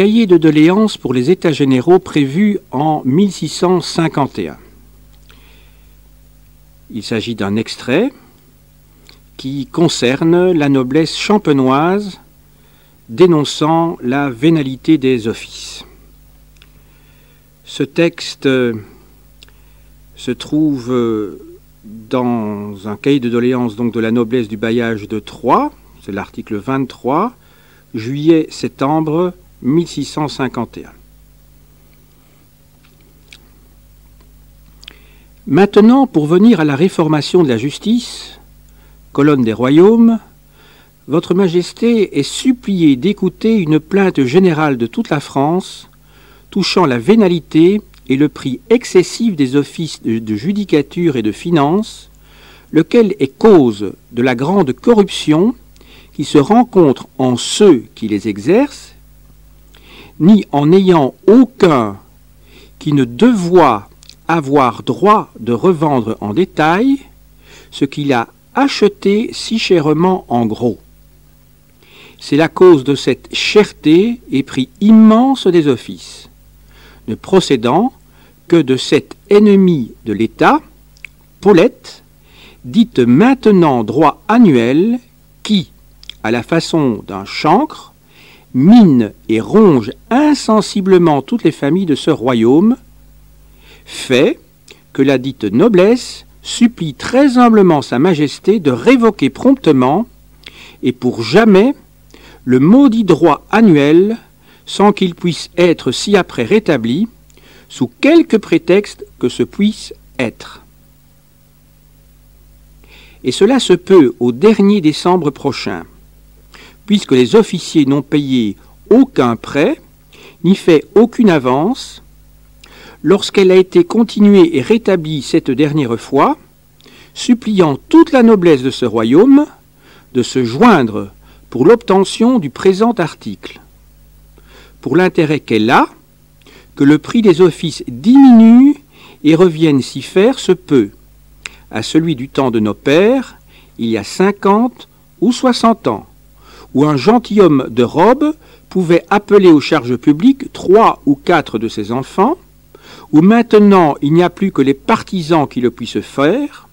cahier de doléances pour les États généraux prévus en 1651. Il s'agit d'un extrait qui concerne la noblesse champenoise dénonçant la vénalité des offices. Ce texte se trouve dans un cahier de doléances donc, de la noblesse du bailliage de Troyes, c'est l'article 23, juillet-septembre 1651. Maintenant, pour venir à la réformation de la justice, colonne des royaumes, Votre Majesté est suppliée d'écouter une plainte générale de toute la France touchant la vénalité et le prix excessif des offices de judicature et de finance, lequel est cause de la grande corruption qui se rencontre en ceux qui les exercent, ni en n'ayant aucun qui ne devoit avoir droit de revendre en détail ce qu'il a acheté si chèrement en gros. C'est la cause de cette cherté et prix immense des offices, ne procédant que de cet ennemi de l'État, Paulette, dite maintenant droit annuel, qui, à la façon d'un chancre, mine et ronge insensiblement toutes les familles de ce royaume, fait que la dite noblesse supplie très humblement Sa Majesté de révoquer promptement et pour jamais le maudit droit annuel sans qu'il puisse être ci après rétabli, sous quelque prétexte que ce puisse être. Et cela se peut au dernier décembre prochain, puisque les officiers n'ont payé aucun prêt, ni fait aucune avance, lorsqu'elle a été continuée et rétablie cette dernière fois, suppliant toute la noblesse de ce royaume de se joindre pour l'obtention du présent article, pour l'intérêt qu'elle a, que le prix des offices diminue et revienne si faire se peut, à celui du temps de nos pères, il y a 50 ou 60 ans, où un gentilhomme de robe pouvait appeler aux charges publiques 3 ou 4 de ses enfants, où maintenant il n'y a plus que les partisans qui le puissent faire,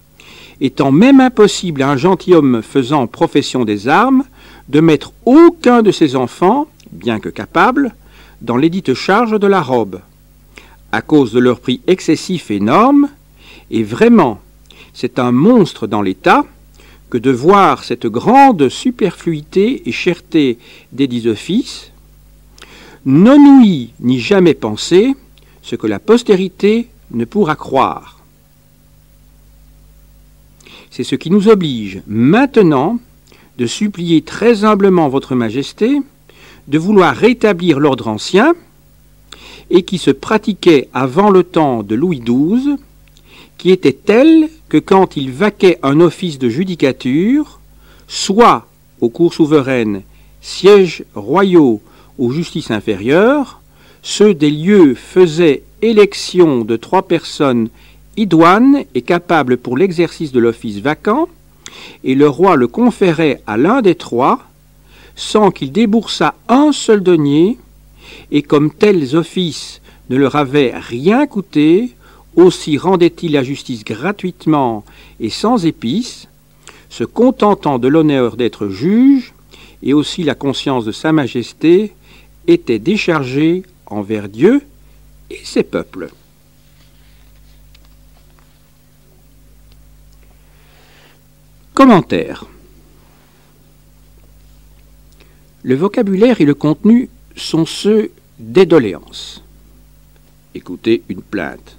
étant même impossible à un gentilhomme faisant profession des armes de mettre aucun de ses enfants, bien que capable, dans l'édite charge de la robe, à cause de leur prix excessif énorme, et vraiment, c'est un monstre dans l'État que de voir cette grande superfluité et cherté des dix offices, non ouï ni jamais pensé, ce que la postérité ne pourra croire. C'est ce qui nous oblige maintenant de supplier très humblement Votre Majesté de vouloir rétablir l'ordre ancien et qui se pratiquait avant le temps de Louis XII, qui était tel que quand il vaquait un office de judicature, soit aux cours souveraines, sièges royaux ou justice inférieure, ceux des lieux faisaient élection de 3 personnes idoines et capables pour l'exercice de l'office vacant, et le roi le conférait à l'un des 3, sans qu'il déboursât un seul denier, et comme tels offices ne leur avaient rien coûté, aussi rendait-il la justice gratuitement et sans épices, se contentant de l'honneur d'être juge, et aussi la conscience de Sa Majesté était déchargée envers Dieu et ses peuples. Commentaire. Le vocabulaire et le contenu sont ceux des doléances. Écoutez une plainte,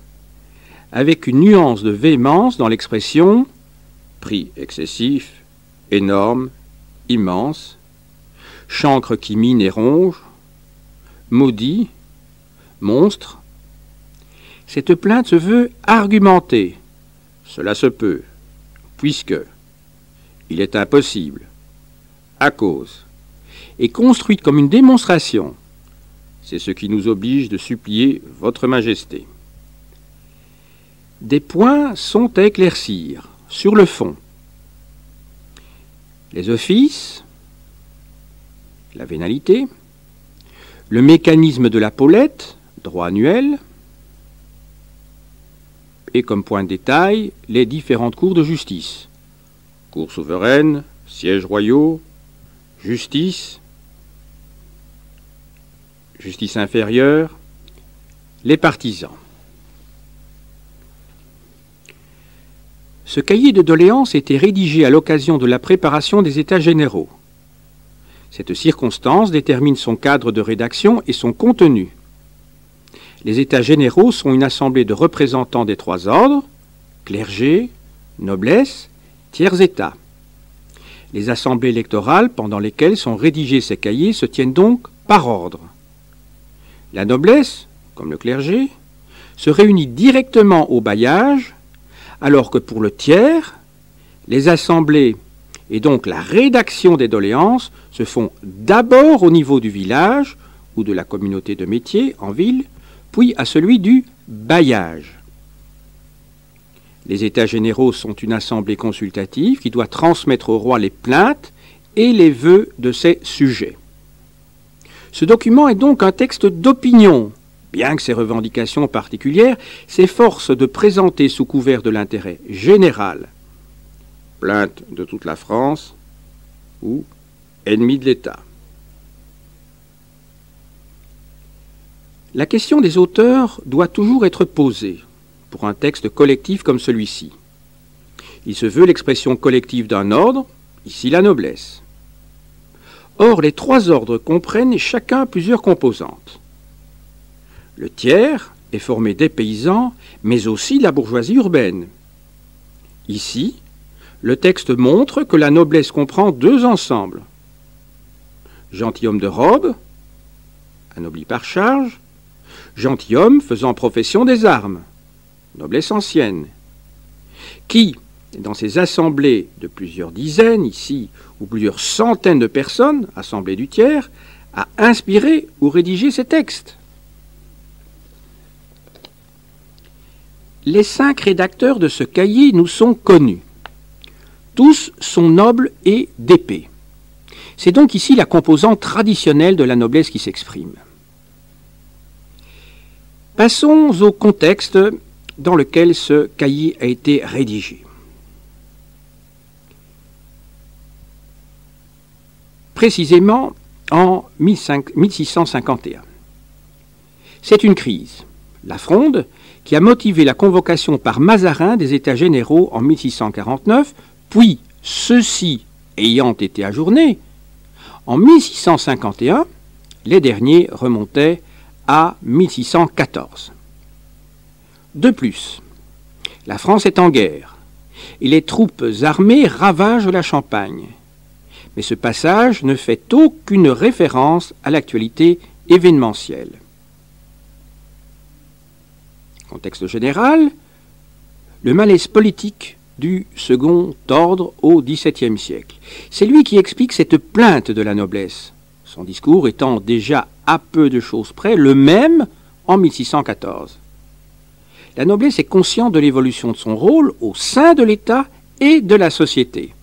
avec une nuance de véhémence dans l'expression prix excessif, énorme, immense, chancre qui mine et ronge, maudit, monstre. Cette plainte se veut argumentée. Cela se peut, puisque il est impossible, à cause, et construite comme une démonstration. C'est ce qui nous oblige de supplier Votre Majesté. Des points sont à éclaircir sur le fond. Les offices, la vénalité, le mécanisme de la Paulette, droit annuel, et comme point de détail, les différentes cours de justice. Cour souveraine, sièges royaux, justice, justice inférieure, les partisans. Ce cahier de doléances était rédigé à l'occasion de la préparation des États généraux. Cette circonstance détermine son cadre de rédaction et son contenu. Les États généraux sont une assemblée de représentants des trois ordres, clergé, noblesse, tiers État. Les assemblées électorales pendant lesquelles sont rédigés ces cahiers se tiennent donc par ordre. La noblesse, comme le clergé, se réunit directement au bailliage, alors que pour le tiers, les assemblées et donc la rédaction des doléances se font d'abord au niveau du village ou de la communauté de métier en ville, puis à celui du bailliage. Les États généraux sont une assemblée consultative qui doit transmettre au roi les plaintes et les vœux de ses sujets. Ce document est donc un texte d'opinion, bien que ses revendications particulières s'efforcent de présenter sous couvert de l'intérêt général, plainte de toute la France ou ennemi de l'État. La question des auteurs doit toujours être posée pour un texte collectif comme celui-ci. Il se veut l'expression collective d'un ordre, ici la noblesse. Or, les trois ordres comprennent chacun plusieurs composantes. Le tiers est formé des paysans, mais aussi de la bourgeoisie urbaine. Ici, le texte montre que la noblesse comprend deux ensembles. Gentilhomme de robe, anobli par charge, gentilhomme faisant profession des armes, noblesse ancienne, qui, dans ces assemblées de plusieurs dizaines, ici, ou plusieurs centaines de personnes, assemblées du tiers, a inspiré ou rédigé ces textes. Les 5 rédacteurs de ce cahier nous sont connus. Tous sont nobles et d'épée. C'est donc ici la composante traditionnelle de la noblesse qui s'exprime. Passons au contexte dans lequel ce cahier a été rédigé. Précisément en 1651. C'est une crise, la Fronde, qui a motivé la convocation par Mazarin des États généraux en 1649, puis ceux-ci ayant été ajournés, en 1651, les derniers remontaient à 1614. De plus, la France est en guerre et les troupes armées ravagent la Champagne. Mais ce passage ne fait aucune référence à l'actualité événementielle. Contexte général, le malaise politique du second ordre au XVIIe siècle. C'est lui qui explique cette plainte de la noblesse, son discours étant déjà à peu de choses près le même en 1614. La noblesse est consciente de l'évolution de son rôle au sein de l'État et de la société.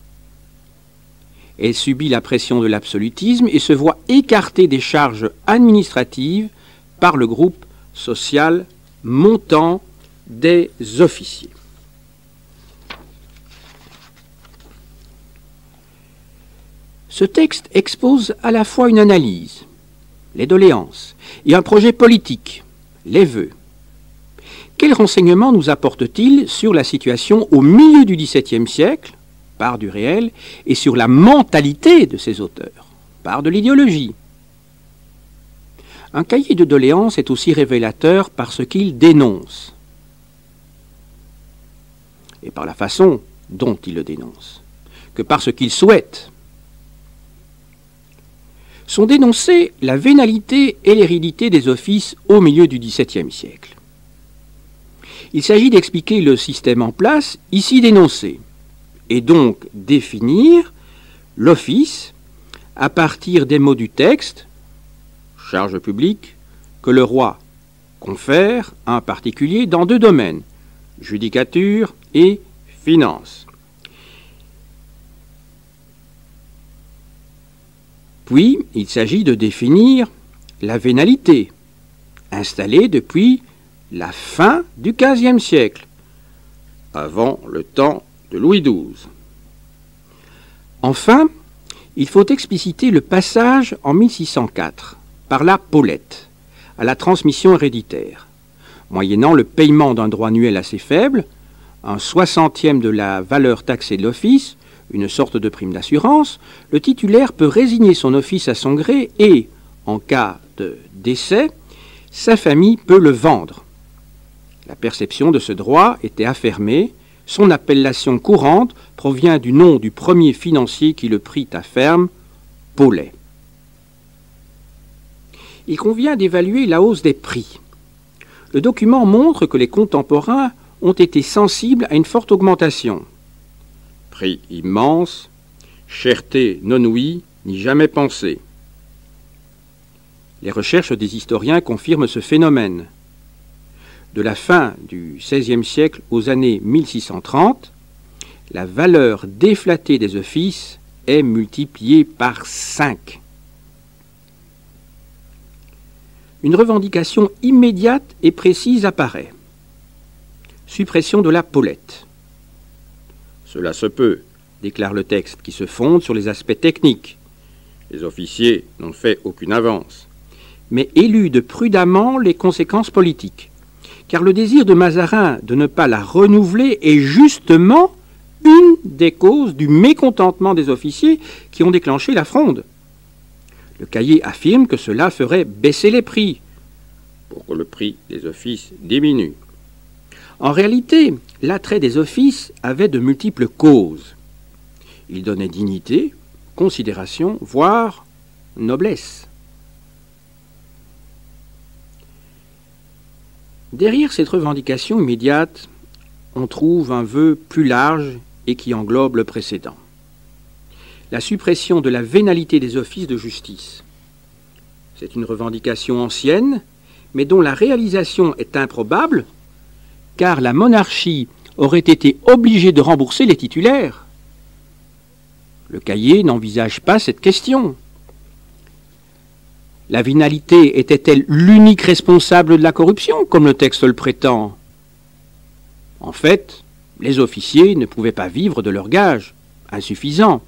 Elle subit la pression de l'absolutisme et se voit écartée des charges administratives par le groupe social montant des officiers. Ce texte expose à la fois une analyse, les doléances, et un projet politique, les vœux. Quels renseignements nous apporte-t-il sur la situation au milieu du XVIIe siècle, par du réel, et sur la mentalité de ses auteurs, par de l'idéologie? Un cahier de doléances est aussi révélateur par ce qu'il dénonce, et par la façon dont il le dénonce, que par ce qu'il souhaite. Sont dénoncées la vénalité et l'hérédité des offices au milieu du XVIIe siècle. Il s'agit d'expliquer le système en place, ici dénoncé, et donc définir l'office à partir des mots du texte, charge publique, que le roi confère à un particulier dans 2 domaines, judicature et finance. Puis, il s'agit de définir la vénalité, installée depuis la fin du XVe siècle, avant le temps de Louis XII. Enfin, il faut expliciter le passage en 1604, par la Paulette, à la transmission héréditaire, moyennant le paiement d'un droit annuel assez faible, un 60e de la valeur taxée de l'office, une sorte de prime d'assurance, le titulaire peut résigner son office à son gré et, en cas de décès, sa famille peut le vendre. La perception de ce droit était affermée, son appellation courante provient du nom du premier financier qui le prit à ferme, Paulet. Il convient d'évaluer la hausse des prix. Le document montre que les contemporains ont été sensibles à une forte augmentation. Prix immense, cherté non ouïe, ni jamais pensée. Les recherches des historiens confirment ce phénomène. De la fin du XVIe siècle aux années 1630, la valeur déflatée des offices est multipliée par 5. Une revendication immédiate et précise apparaît. Suppression de la Paulette. Cela se peut, déclare le texte, qui se fonde sur les aspects techniques. Les officiers n'ont fait aucune avance, mais élude prudemment les conséquences politiques. Car le désir de Mazarin de ne pas la renouveler est justement une des causes du mécontentement des officiers qui ont déclenché la fronde. Le cahier affirme que cela ferait baisser les prix, pour que le prix des offices diminue. En réalité, l'attrait des offices avait de multiples causes. Il donnait dignité, considération, voire noblesse. Derrière cette revendication immédiate, on trouve un vœu plus large et qui englobe le précédent. La suppression de la vénalité des offices de justice. C'est une revendication ancienne, mais dont la réalisation est improbable, car la monarchie aurait été obligée de rembourser les titulaires. Le cahier n'envisage pas cette question. La vénalité était-elle l'unique responsable de la corruption, comme le texte le prétend? En fait, les officiers ne pouvaient pas vivre de leurs gages, insuffisants.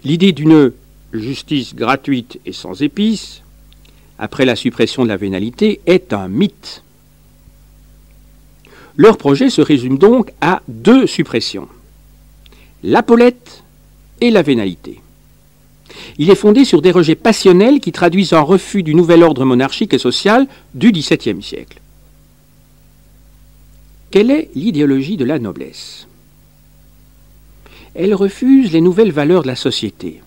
L'idée d'une justice gratuite et sans épices, après la suppression de la vénalité, est un mythe. Leur projet se résume donc à 2 suppressions, la Paulette et la vénalité. Il est fondé sur des rejets passionnels qui traduisent un refus du nouvel ordre monarchique et social du XVIIe siècle. Quelle est l'idéologie de la noblesse? Elle refuse les nouvelles valeurs de la société.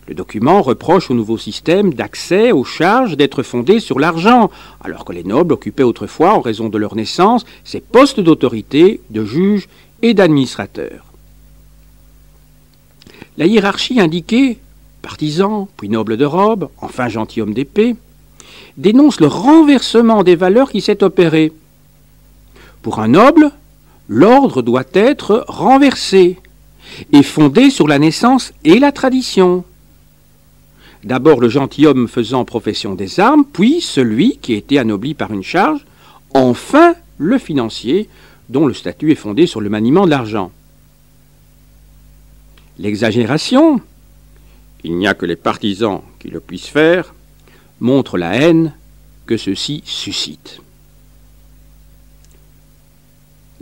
Le document reproche au nouveau système d'accès aux charges d'être fondé sur l'argent, alors que les nobles occupaient autrefois, en raison de leur naissance, ces postes d'autorité, de juges et d'administrateurs. La hiérarchie indiquée, partisans, puis nobles de robe, enfin gentilshommes d'épée, dénonce le renversement des valeurs qui s'est opéré. Pour un noble, l'ordre doit être renversé et fondé sur la naissance et la tradition. D'abord le gentilhomme faisant profession des armes, puis celui qui était anobli par une charge, enfin le financier dont le statut est fondé sur le maniement de l'argent. L'exagération, il n'y a que les partisans qui le puissent faire, montre la haine que ceux-ci suscitent.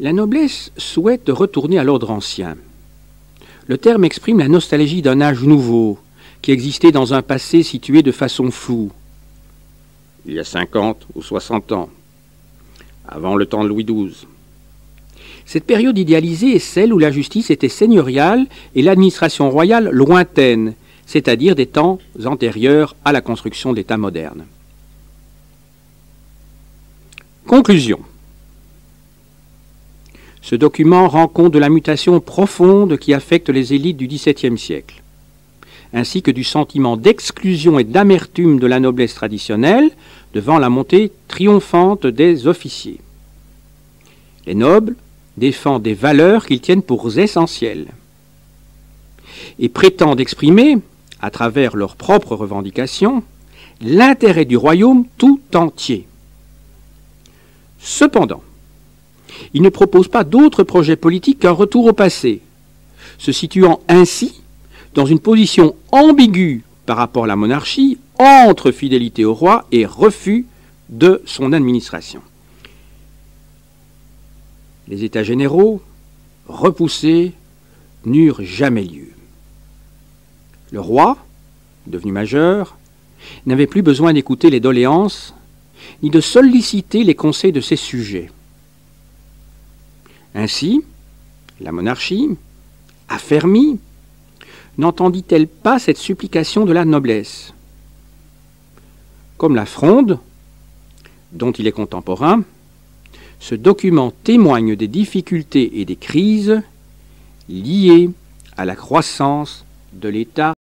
La noblesse souhaite retourner à l'ordre ancien. Le terme exprime la nostalgie d'un âge nouveau, qui existait dans un passé situé de façon floue. Il y a 50 ou 60 ans, avant le temps de Louis XII. Cette période idéalisée est celle où la justice était seigneuriale et l'administration royale lointaine, c'est-à-dire des temps antérieurs à la construction de l'État moderne. Conclusion. Ce document rend compte de la mutation profonde qui affecte les élites du XVIIe siècle, ainsi que du sentiment d'exclusion et d'amertume de la noblesse traditionnelle devant la montée triomphante des officiers. Les nobles défendent des valeurs qu'ils tiennent pour essentielles et prétendent exprimer, à travers leurs propres revendications, l'intérêt du royaume tout entier. Cependant, il ne propose pas d'autre projet politique qu'un retour au passé, se situant ainsi dans une position ambiguë par rapport à la monarchie, entre fidélité au roi et refus de son administration. Les États généraux, repoussés, n'eurent jamais lieu. Le roi, devenu majeur, n'avait plus besoin d'écouter les doléances, ni de solliciter les conseils de ses sujets. Ainsi, la monarchie, affermie, n'entendit-elle pas cette supplication de la noblesse? Comme la Fronde, dont il est contemporain, ce document témoigne des difficultés et des crises liées à la croissance de l'État